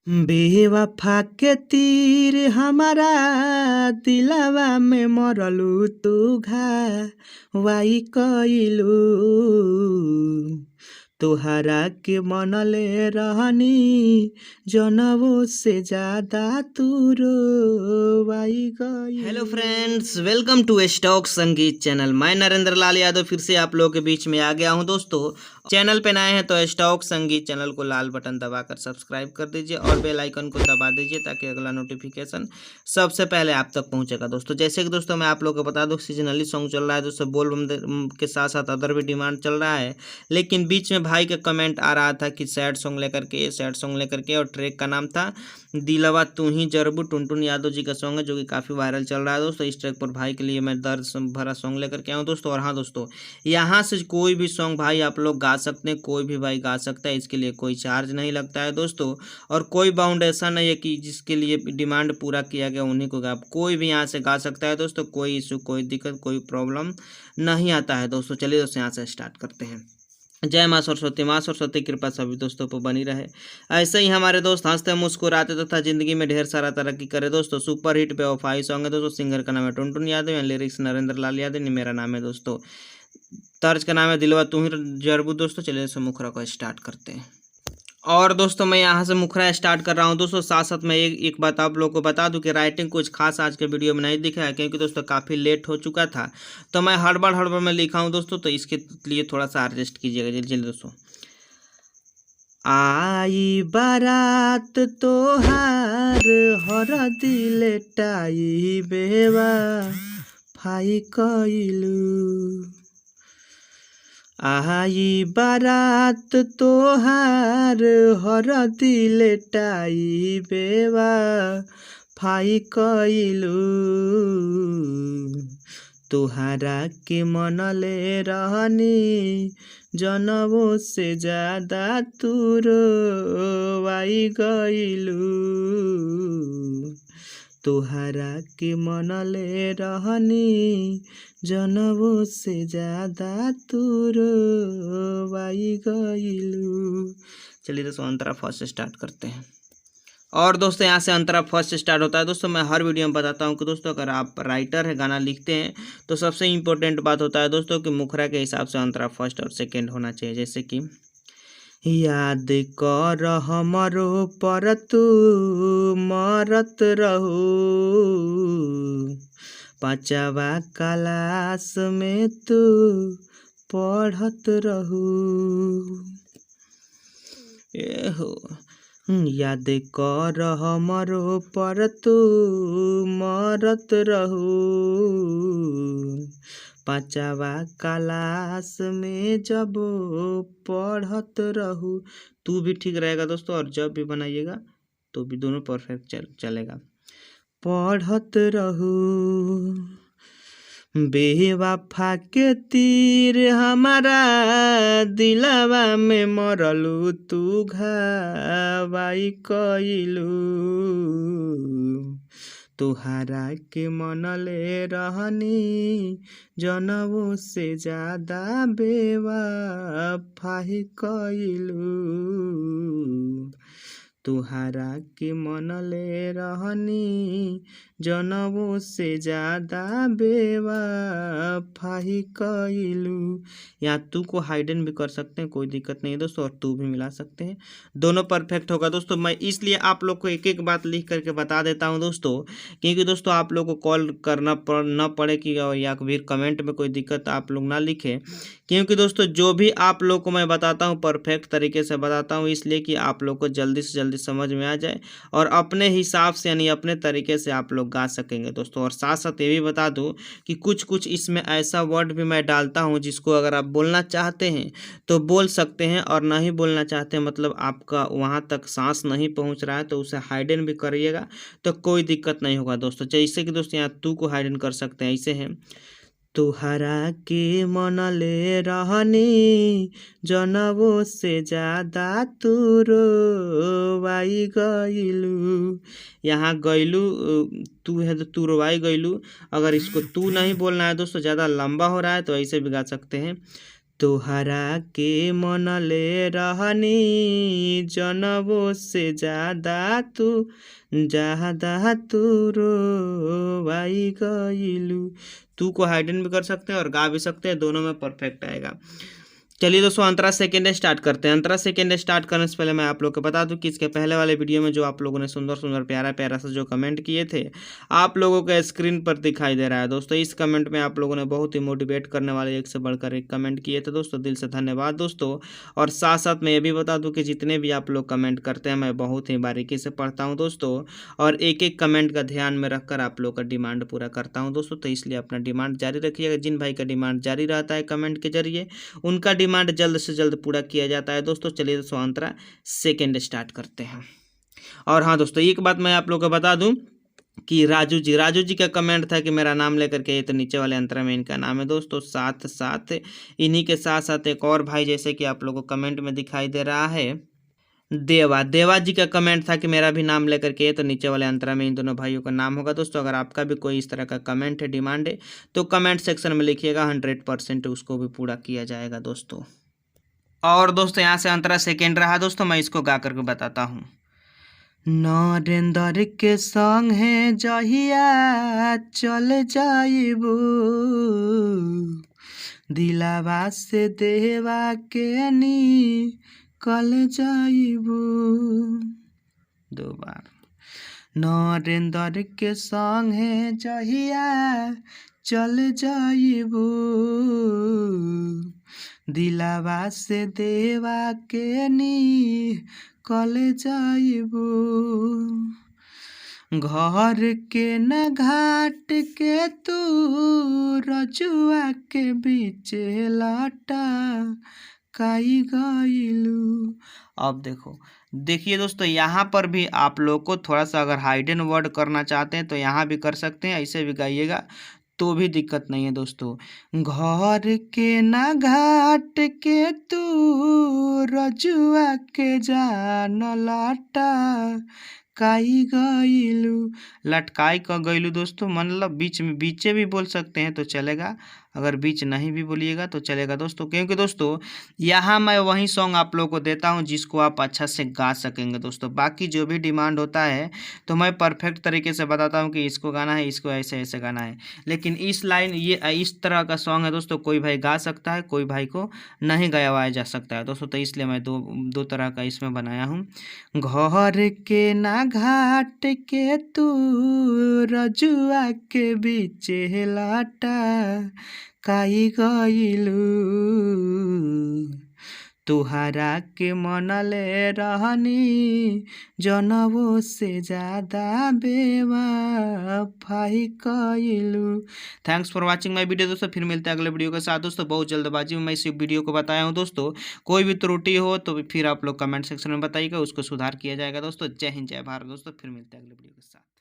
बेवफा के तीर हमारा दिलवा में मरलू तू घावाई कइलू। तोहरा के मनले रहनी जनवो से ज्यादा तू रोवाई गइलू। Hello friends, welcome to stock Sangeet channel. मैं नरेंद्र लाल यादव फिर से आप लोगों के बीच में आ गया हूं। दोस्तों, चैनल पे नए हैं तो स्टॉक संगीत चैनल को लाल बटन दबाकर सब्सक्राइब कर दीजिए और बेल आइकन को दबा दीजिए ताकि अगला नोटिफिकेशन सबसे पहले आप तक पहुंचेगा। दोस्तों, जैसे कि दोस्तों मैं आप लोगों को बता दूं, सीजनली सॉन्ग चल रहा है दोस्तों, बोल बम के साथ साथ अदर भी डिमांड चल रहा है। लेकिन बीच में भाई का कमेंट आ रहा था कि सैड सॉन्ग लेकर के और ट्रैक का नाम था दिलवा तू ही जरबू। टुनटुन यादव जी का सॉन्ग है जो कि काफ़ी वायरल चल रहा है दोस्तों। इस ट्रैक पर भाई के लिए मैं दर्द भरा सॉन्ग लेकर के आऊँ दोस्तों। और हाँ दोस्तों, यहाँ से कोई भी सॉन्ग भाई आप लोग गा सकते हैं, कोई भी भाई गा सकता है, इसके लिए कोई चार्ज नहीं लगता है दोस्तों। और कोई बाउंड ऐसा नहीं है कि जिसके लिए डिमांड पूरा किया गया उन्हीं को गा, कोई भी यहाँ से गा सकता है दोस्तों। कोई इशू, कोई दिक्कत, कोई प्रॉब्लम नहीं आता है दोस्तों। चलिए दोस्तों, यहाँ से स्टार्ट करते हैं। जय माँ सरस्वती कृपा सभी दोस्तों पर बनी रहे। ऐसे ही हमारे दोस्त हंसते मुस्कुराते तथा जिंदगी में ढेर सारा तरक्की करे दोस्तों। सुपर हिट बेवफाई सॉन्ग है दोस्तों। सिंगर का नाम है टुनटुन यादव या लिरिक्स नरेंद्र लाल यादव, मेरा नाम है दोस्तों। तर्ज का नाम है दिलवा तू ही जरबू दोस्तों। चलिए दोस्तों, मुखरा को स्टार्ट करते हैं। और दोस्तों, मैं यहाँ से मुखरा स्टार्ट कर रहा हूँ दोस्तों। साथ साथ मैं एक बात आप लोगों को बता दूं कि राइटिंग कुछ खास आज के वीडियो में नहीं दिखा है, क्योंकि दोस्तों काफ़ी लेट हो चुका था, तो मैं हड़बड़ में लिखा हूँ दोस्तों, तो इसके लिए थोड़ा सा एडजस्ट कीजिएगा। जल्दी दोस्तों। आई बारात तोहार हर दिल टाई बेवा फाई कइलू। आई बारात तोहार हर दिल टाई बेवा फाई कइलू। तोहरा के मनले रहनी जनवो से ज्यादा तू रोवाई गइलू। तोहरा के मनले रहनी जनवो से ज्यादा तू रोवाई गइलू। चलिए दोस्तों, अंतरा फर्स्ट स्टार्ट करते हैं। और दोस्तों, यहाँ से अंतरा फर्स्ट स्टार्ट होता है दोस्तों। मैं हर वीडियो में बताता हूँ कि दोस्तों अगर आप राइटर है, गाना लिखते हैं, तो सबसे इम्पोर्टेंट बात होता है दोस्तों कि मुखरा के हिसाब से अंतरा फर्स्ट और सेकंड होना चाहिए। जैसे कि याद कर हमरो पर तू मरत रहू, पांचवा क्लास में तू पढ़त रहू। एहो, याद कर हमरो पर तू मरत रहू, पांचवा क्लास में जब पढ़त रहू। तू भी ठीक रहेगा दोस्तों, और जब भी बनाइएगा तो भी दोनों परफेक्ट चलेगा। पढ़त रहू, बेवफा के तीर हमारा दिलवा में मरलू तू घावाई कइलू। तोहरा के मनले रहनी जनवो से ज्यादा बेवफाई कइलू। तोहरा के मनले रहनी जनवो से ज्यादा बेवफाई कइलू। यहाँ तू को हाइडन भी कर सकते हैं, कोई दिक्कत नहीं है दोस्तों, और तू भी मिला सकते हैं, दोनों परफेक्ट होगा दोस्तों। मैं इसलिए आप लोग को एक एक बात लिख करके बता देता हूँ दोस्तों, क्योंकि दोस्तों आप लोग को कॉल करना न पड़े कि या फिर कमेंट में कोई दिक्कत आप लोग ना लिखें, क्योंकि दोस्तों जो भी आप लोग को मैं बताता हूँ परफेक्ट तरीके से बताता हूँ, इसलिए कि आप लोग को जल्दी से जल्दी समझ में आ जाए और अपने हिसाब से यानी अपने तरीके से आप लोग गा सकेंगे दोस्तों। और साथ साथ ये भी बता दूं कि कुछ कुछ इसमें ऐसा वर्ड भी मैं डालता हूं जिसको अगर आप बोलना चाहते हैं तो बोल सकते हैं, और नहीं बोलना चाहते हैं मतलब आपका वहां तक सांस नहीं पहुंच रहा है तो उसे हाइडन भी करिएगा तो कोई दिक्कत नहीं होगा दोस्तों। जैसे कि दोस्तों यहाँ तू को हाइडन कर सकते हैं, ऐसे हैं। तोहरा के मनले रहनी जनवो से ज्यादा तू रोवाई गइलू। यहाँ गइलू तू है तो तू रोवाई गइलू। अगर इसको तू नहीं बोलना है दोस्तों, ज़्यादा लंबा हो रहा है तो ऐसे भी गा सकते हैं। तोहरा के मनले रहनी जनवों से ज्यादा तू रोवाई गइलू। तू को हाइडन भी कर सकते हैं और गा भी सकते हैं, दोनों में परफेक्ट आएगा। चलिए दोस्तों, अंतरा सेकेंड स्टार्ट करते हैं। अंतरा सेकेंड स्टार्ट करने से पहले मैं आप लोग को बता दूं कि इसके पहले वाले वीडियो में जो आप लोगों ने सुंदर सुंदर प्यारा प्यारा सा जो कमेंट किए थे, आप लोगों के स्क्रीन पर दिखाई दे रहा है दोस्तों। इस कमेंट में आप लोगों ने बहुत ही मोटिवेट करने वाले एक से बढ़कर एक कमेंट किए थे दोस्तों, दिल से धन्यवाद दोस्तों। और साथ साथ मैं ये भी बता दूँ कि जितने भी आप लोग कमेंट करते हैं मैं बहुत ही बारीकी से पढ़ता हूँ दोस्तों, और एक एक कमेंट का ध्यान में रखकर आप लोग का डिमांड पूरा करता हूँ दोस्तों। तो इसलिए अपना डिमांड जारी रखिएगा। जिन भाई का डिमांड जारी रहता है कमेंट के जरिए, उनका डिमांड जल्द से जल्द पूरा किया जाता है दोस्तों। चलिए दोस्तों, अंतरा सेकेंड स्टार्ट करते हैं। और हाँ दोस्तों, एक बात मैं आप लोगों को बता दूं कि राजू जी का कमेंट था कि मेरा नाम लेकर के, ये तो नीचे वाले अंतरा में इनका नाम है दोस्तों। साथ साथ इन्हीं के साथ साथ एक और भाई, जैसे कि आप लोगों को कमेंट में दिखाई दे रहा है, देवा जी का कमेंट था कि मेरा भी नाम लेकर के, तो नीचे वाले अंतरा में इन दोनों भाइयों का नाम होगा दोस्तों। अगर आपका भी कोई इस तरह का कमेंट है, डिमांड है, तो कमेंट सेक्शन में लिखिएगा, 100% उसको भी पूरा किया जाएगा दोस्तों। और दोस्तों, यहाँ से अंतरा सेकेंड रहा दोस्तों, मैं इसको गा करके बताता हूँ। नरेंद्र के संग है जहिया चल जाइबू, दिलावा से देवा के नी कल जाइबू। दो बार। नरेंद्र के संग है जहिया चल जाइबू, दिलावा से देवा के नी कल जाइबू। घर के न घाट के तू रजुआ के बीच लाटा काई गइलू। अब देखिए दोस्तों, यहाँ पर भी आप लोग को थोड़ा सा अगर हाइडन वर्ड करना चाहते हैं तो यहाँ भी कर सकते हैं, ऐसे भी गाइएगा तो भी दिक्कत नहीं है दोस्तों। घर के ना घाट के तू रजुआ के जान लाटा काई गइलू। लटकाई का गइलू दोस्तों, मतलब बीच में बीचे भी बोल सकते हैं तो चलेगा, अगर बीच नहीं भी बोलिएगा तो चलेगा दोस्तों। क्योंकि दोस्तों यहाँ मैं वही सॉन्ग आप लोगों को देता हूँ जिसको आप अच्छा से गा सकेंगे दोस्तों। बाकी जो भी डिमांड होता है तो मैं परफेक्ट तरीके से बताता हूँ कि इसको गाना है, इसको ऐसे ऐसे गाना है। लेकिन इस लाइन ये इस तरह का सॉन्ग है दोस्तों, कोई भाई गा सकता है, कोई भाई को नहीं गाया जा सकता है दोस्तों। तो इसलिए मैं दो तरह का इसमें बनाया हूँ। घर के ना घाट के तू रजुआ के बीच लाटा काई गइलू, तुहरा के मनले रहनी जनवों से ज्यादा बेवफाई कइलू। Thanks for watching my video दोस्तों। फिर मिलते हैं अगले वीडियो के साथ दोस्तों। बहुत जल्दबाजी में मैं इस वीडियो को बताया हूँ दोस्तों। कोई भी त्रुटि हो तो फिर आप लोग कमेंट सेक्शन में बताइएगा, उसको सुधार किया जाएगा दोस्तों। जय हिंद, जय भारत दोस्तों। फिर मिलते हैं अगले वीडियो के साथ।